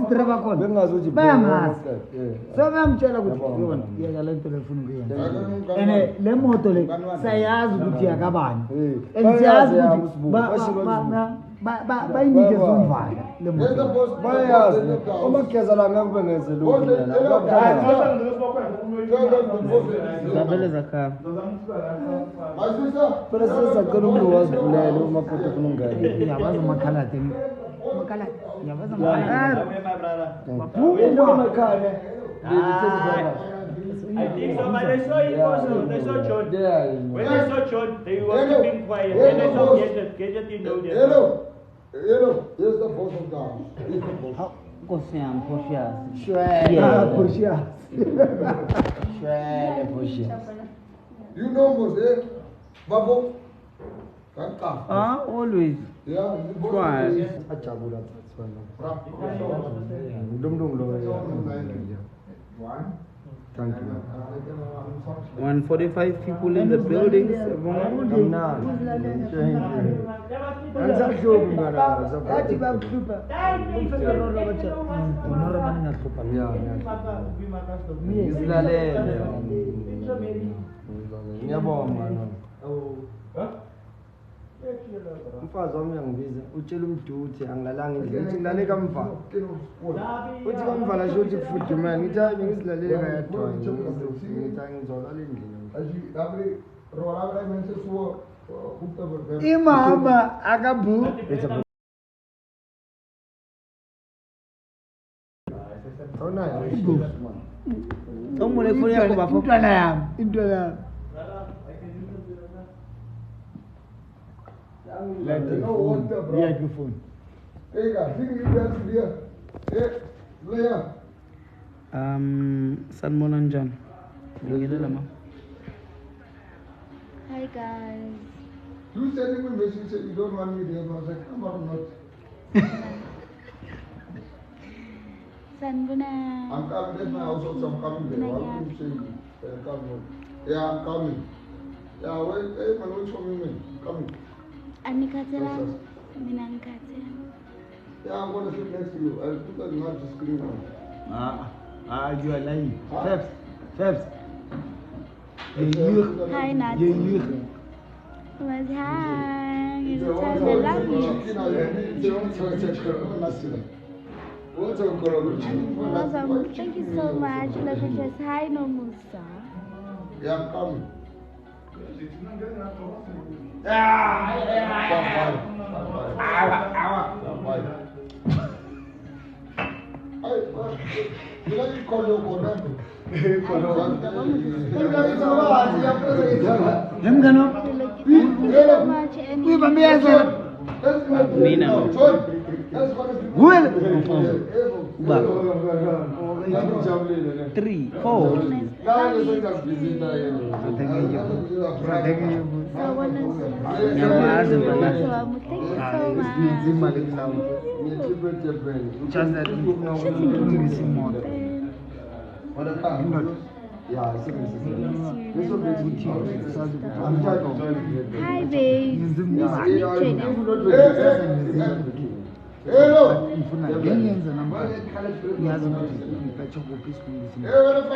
sitreba khona bengazothi bayamazi so bayamtshela ukuthi yona yeka le nto lefuna ukuyenza ene le moto le sayazi ukuthi yakabani siyazi ukuthi bayinike zomvala le moto bayazi uma kugeza la ngeke bengeze lokhu zabele zakhaya phela sesacela umuntu wazivulele uma photo funa ungene yabazi umakhaladi umakhaladi yabazi I think so, but they saw it also. They saw John. When they saw John, they were keeping quiet. When they saw Gadget, you know them. Hello, here's the boss of God. Here's the boss. Kosiam, Poshia. You know Moses, Babu? Always. Yeah, Quiet. Thank you. 145 people in the building. Umfazi wami uyangibiza utshela umduthi angilalanga indlela uthi ngilale kamva uthi kamva lasho uthi kufudumele ngithi hayi bengizilalele kayadwa ngithi angizolala endlini Imama akabu. Omule phone yakho bafo. Intwana yami, intwana yami. Yeah, your phone. Hey guys, here. Leah. Sanibona njani? Ngilungile ma. Hi guys. You sending me message said you don't want me there. I was like, come on, not. Sanibona. I'm coming. That's my house also. I'm coming there. How can you say coming? Yeah, I'm coming. Yeah, wait, hey man, wait for me, man. Coming. Anikatela. Mina nikatela. Yeah, I'm gonna sit next to you. I'll put that not the screen on. You are lying. Fabs. Hi Nat. Was hi. It's time to love you. Thank you so much. Love you just hi no Musa. Yeah, I'm coming. Three, four. Hi babe. Hello.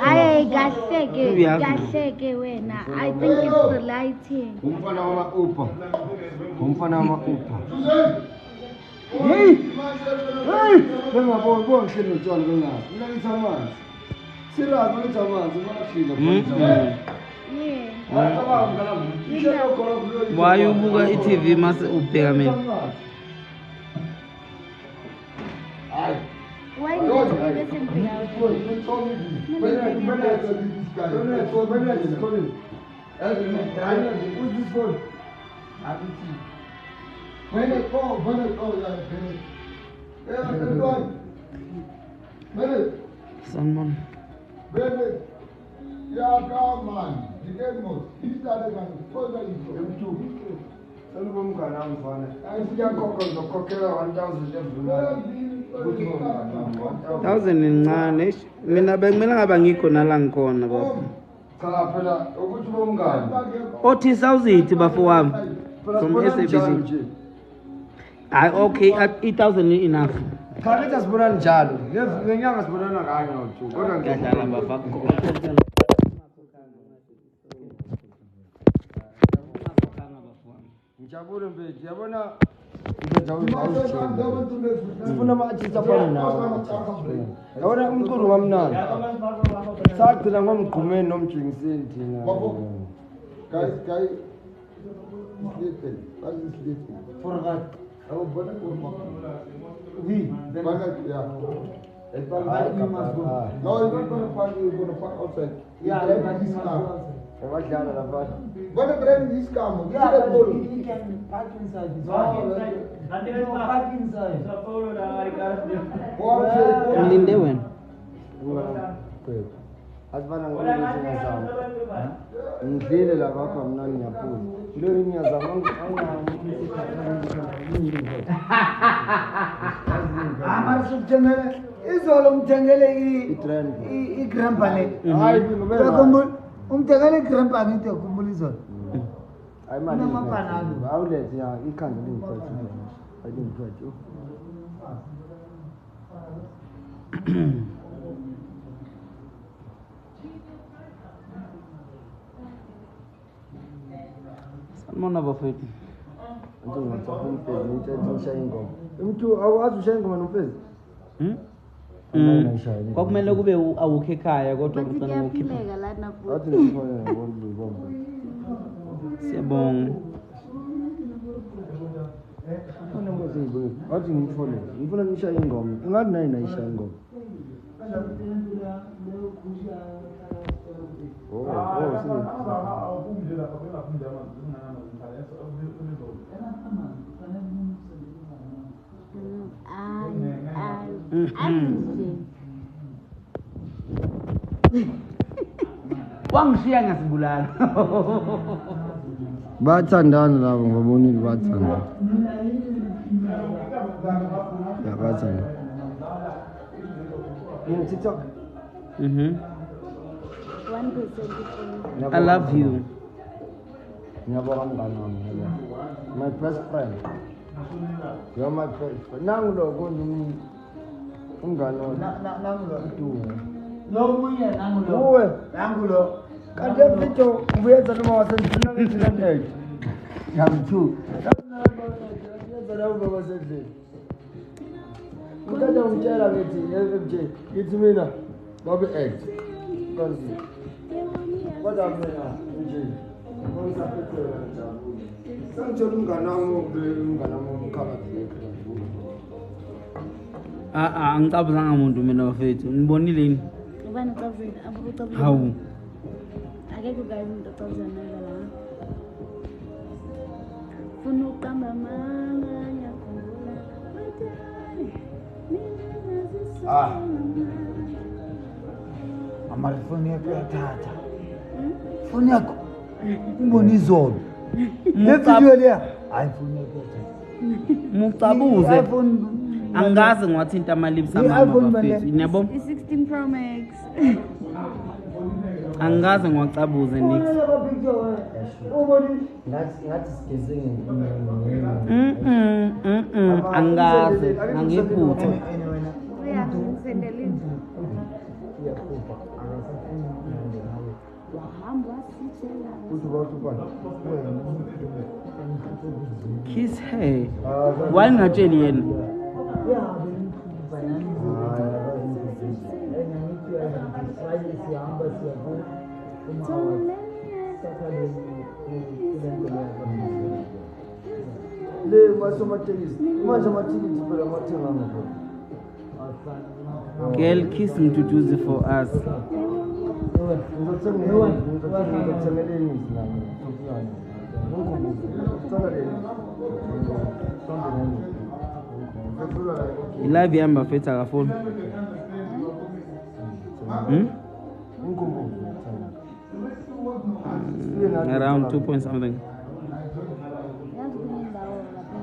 Hey, gaseke wena. I think it's the lighting. Umfana wama upha. Hey. Bengaboni bonke notshwala bengazi. Mina ngithi amanzi. Serious ngithi amanzi mashila. Yeah. Why ubuka iTV mase ubheka mina? Why did you listen to me? Someone. Yeah, come on. You get more. He started on the further you Thousand incane mina bekumele ngaba ngikho nala ngikhona bafo. Cha phela ukuthi bomngane. Othi sawuzithi bafo wami from SABC. Okay, at 1000 enough. Khabe sibona njalo. Ngenyanga sibonana kanye no2. Kodwa ngiyadlala bafakho. Ngijabule mfethu, yabona sifuna ama-artist afana nawo. Yabona umculo ngamnandi. Sagcina ngomgqumeni nomjingiseni thina. Guys, sleeping. What is sleeping? Forgot. Oh, but We. yeah. You must go. No, you're not going to park. You're going to park outside. Yeah, Drive but this you must car. go outside. Ebadlala lapha. But the drive this car, man. Yeah, See the but pole. he can park inside. It's Park fine. inside. Nothing No, is park. park inside. It's a photo that I got there. Go outside. Mlinde wena. Asifana ngizama. Ngidlile la bakho mina ngiyaphula. Lo ngiyazama Amarusutengele izolo mthengele igrandpa le. Hayi Yakhumbula umthengele igrandpa ngithi yakhumbula izolo. ayimali Unamapanado. awulethe ya ikhanda lingiphethe. Ayingiphethe. Sanibona bafethu. Antu ngitsapha umfezi ngitshaye ingoma. Umuntu awazi ushaya ingoma nomfezi? Kwakumele kube awukho ekhaya kodwa Bathi ngicela ukukhipha. kuyaphileka lana futhi. Athi ngifone ngibomba. Siyabonga. Khona manje ngibuye. Athi ngifone. Ngifuna ngishaye ingoma. Ungathi nayi nayishaya ingoma. Wangishiya ngasibulala. Bathandana labo ngabonile bathandana. Ya bathandana. Yini TikTok? 1% I love you. Ngiyabonga mngani wami ngiyabonga. My best friend. You're my best friend. Nangu lo konje umngani wami. Nangulo. Udumo. Lomunye nangulo. Uwe. Nangulo. Kanti video ubuyenza noma wasendlini ngizilande. Yamthu. Yenza la ubaba wasendlini. Ngicela ungitshela ngithi ngithi mina babe act. Kanti kodwa mina nje ngosaphetela njalo. Sangithola umngani wami umkhabathi. Angicabuzanga umuntu mina bafethu. Nibonile yini? Ubani ucabuzile? Abucabuzile. Hawu. Akekho guys umuntu ocabuzana la. Funa uqamba amanga yakhumbula. Amarifoni yakho yathatha. Foni yakho. Umbona izolo. Le video leya. Hayi foni yakho yathatha. Mucabuze. iPhone. Angazi ngiwathinta ama-lips amama bafethu. Niyabo? I-16 Pro Max. Angazi ngiwacabuze nix. Ngathi sigeze Angazi angiphutha. Uya ngisendela indlu. Wahamba wasitshela. Uthi bawuthupha. Kiss her. Wayengatsheli yena. Le masomatekisi. Manje amathikisi phela amathenga ngapha. Girl, kiss Mduduzi for us. Ilive yamba fetha akafoni. Around 2 point something. Yazi kunendawo lapha.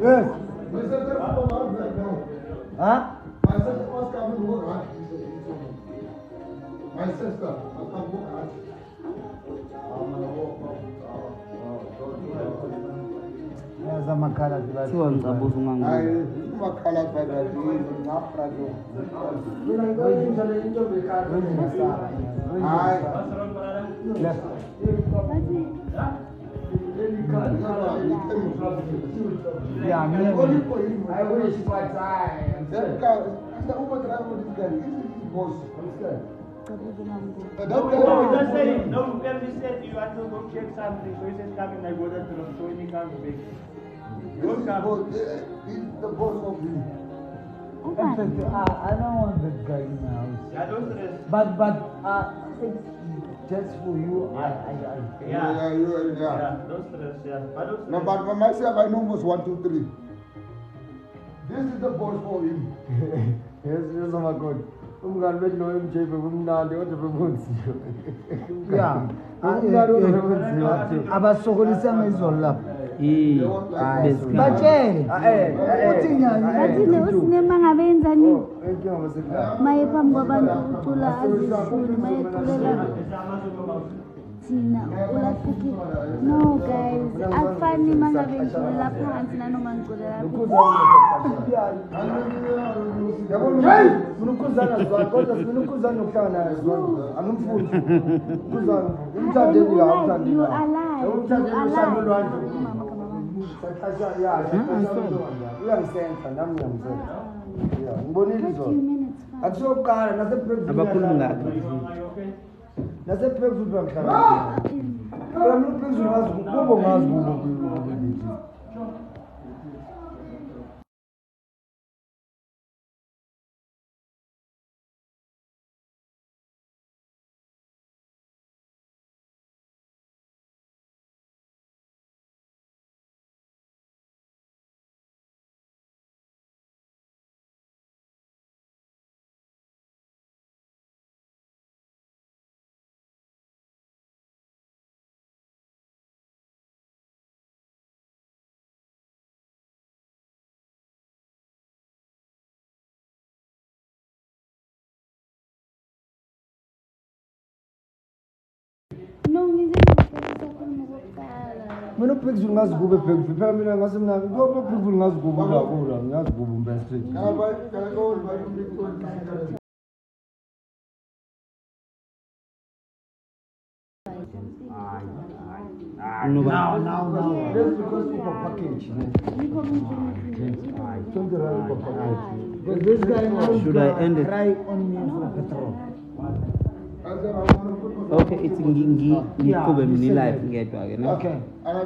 Yes. Huh? My sister must come and work hard. My sister must come and work hard. I'm gonna walk. ezamakhala Kuthiwa ngicabuza ungangu. Hayi, umakhala phakathi ngaphakathi. Hayi. Yeah, me. I wish what time. That guy, the Uber driver, this guy, is boss. Just say, no, every said you have to go check something. So he says, coming, I go there to the store, he comes back. Don't come. He's the boss of him. In fact, I don't want that guy in my house. Yeah, don't stress. But just for you, Yeah, Yeah. don't stress, yeah. But don't stress. No, but for myself, I know almost 1, 2, 3. This is the boss for him. Yes, oh my God. Umngani bethu lo MJ bekumnandi kodwa bebunzima. yeah. Umngani bebunzima. Abasokolisa ngezolo lapha. Batshele. Uthi nyanya. Bathile usinema ngabe yenzani? Inkinga masekhaya. Maye phambi kwabantu ucula azishuni maye culela thina ulahlekile. No guys, akufani mangabe ngiculela phansi nanoma ngiculela Yabona unukhuzana zwa kodwa sinukhuzana ukuhlangana naye zwa. Angimfundi. Khuzana. Umthandeni la umthandeni. You alive. Umthandeni usamulwandle. Uyangisensa nami ngiyangisensa. Yeah, ngibonile izolo. Akusokuqala naseBreakfast. Abakhuluma ngakho. NaseBreakfast bangihlala. Phela mina uphezulu ngazi kubo ngazi kubo. No, ngizokucela ukuqala. Mina uphezulu ngazi kube Breakfast. Phela mina ngase mina ngoba uphezulu ngazi kube la ngazi kube umbest. Can I go and buy the big one? Now. That's because it's a package. But this guy now Should I end it? cry on me for petrol. I said, I want to put Okay, it's ngiqhube mina live ngedwa ke no. Okay. And I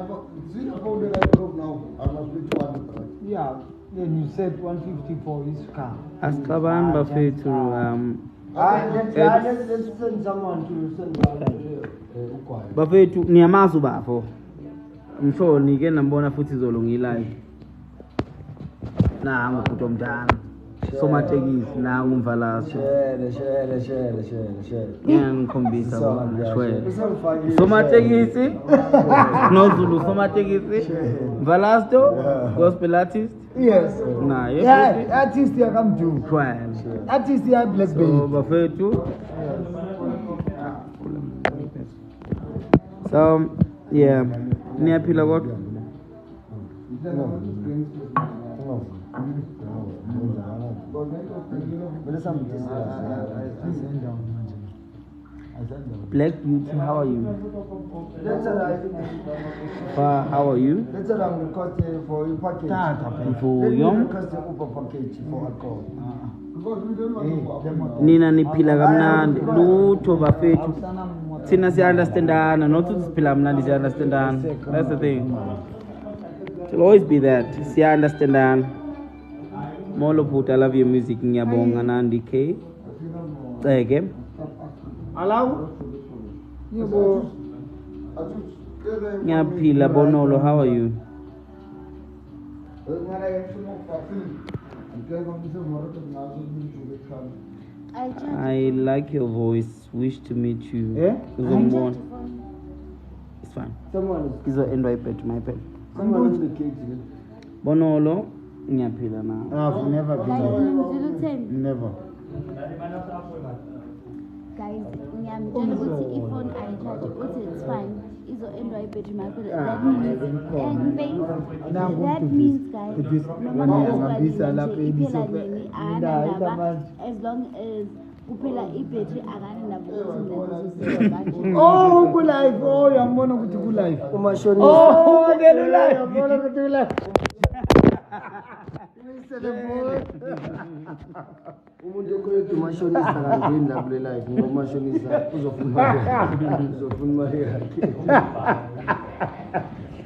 see the phone that I drove now. I must be 200. Yeah. Then you said 150 for his car. Asicabangi bafethu Let's send someone to send Ugwayi. bafethu niyamazi ubafo. Msho nike nambona futhi izolo ngilive. Nangu umuntu omdala. Somatekisi nangu umvalaso. Share. Ngiyangikhombisa bona shwele. Somatekisi. Nozulu somatekisi. Mvalasto gospel artist. Yes. Na Yeah, artist ya kamdu. shwele. Artist ya Black Bay. So bafethu. So yeah, niyaphila kodwa. Black Beauty, how are you? How are you? Let's request for your package. For young? Request the Uber package for alcohol. Because we don't know. Nina niphila kamnandi lutho bafethu thina siya-understandana not ukuthi siphila kamnandi siya-understandana. That's the thing. It'll always be that siya-understandana. Molo Bhuti, I love your music. Ngiyabonga Nandi K. Ceke. Allow? Ngiyaphila Bonolo, how are you? I like your voice. Wish to meet you. Yeah? Uzombona. It's fine. Someone Izo-end iPad, my pen. is the cage. Bonolo, ngiyaphila na. I've never been there. Never. guys, ngiyamtshela ukuthi ifone ayicharge uthi it's fine. Izo-endwa ibhetri maphela. That means guys, noma ngaziwa nje iphela nini anandaba as long as kuphela ibhetri akanandaba ukuthi mna Oh, kulive. Oh, yambona ukuthi kulive. Umashonisa. Oh, live. Yambona ukuthi kulive. Umuntu okhuleka umashonisa kangeni la kule live ngoba umashonisa uzofuna imali yakhe.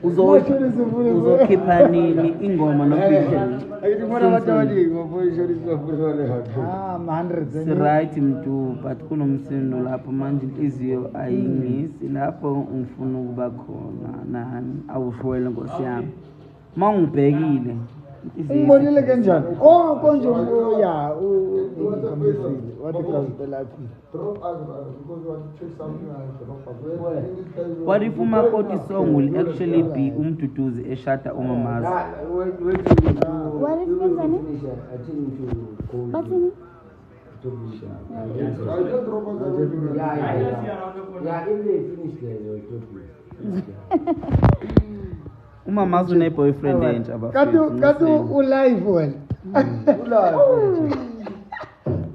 Uzokhipha nini ingoma nopicture? Ayibona abantu abaningi ngomashonisa bafuna imali yakhe. 100. Si-right mntu but kunomsindo lapho manje inhliziyo ayingisi lapho ngifuna ukuba khona nani awushwele nkosi yami uma ungibhekile Umbonile kanjani? Oh, konje ya ukhamisile. Wathi kaZipela athi. Drop us because you want to check something else. what if umakoti song will actually be umduduzi eshada umamazi? What is this, honey? What's in it? I just drop us everything. Yeah, if they finish there, they'll Umamazi une-boyfriend entsha Kati ulive wena.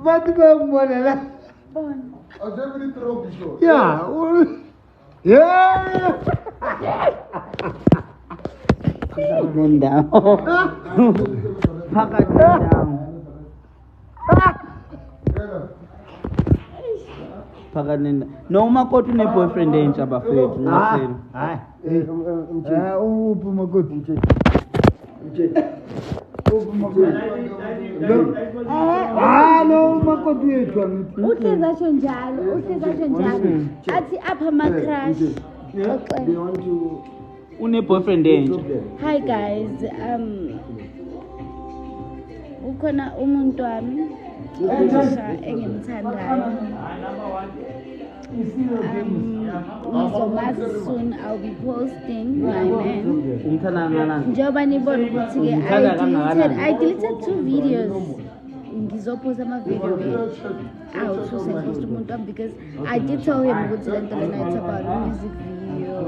Bathi bayambona la. I just really throw the show. Yeah. Yeah. nendawo phakathi nendawo phakathi nendawo no umakoti une-boyfriend entsha bafethu ngaseni Uphi umakoti? No umakoti wethu angithi. Uhlezi asho njalo athi apha ama-crush. They want to une-boyfriend entsha. Hi guys, ukhona umuntu wami omusha engimthandayo. Ngizomazi soon. I'll be posting my man. Umthanda kangakanani? Njengoba nibona ukuthi-ke I deleted 2 videos. Ngizoposta ama-video out to post umuntu wami because I did tell him ukuthi lento lena it's about music video.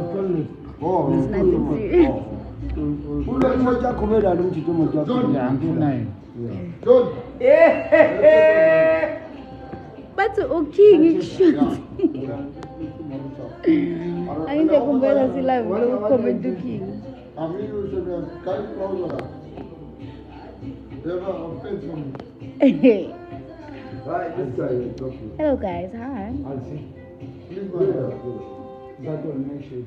It's nothing serious. umuntu yakhomela lo mthito umuntu yakhomela Anginayo. Bathi uking ikushuthi. Angizokhumbula si-live comment uking. Right, this guy is talking. Hello guys, hi. I'll see. Please go ahead. That will make sure.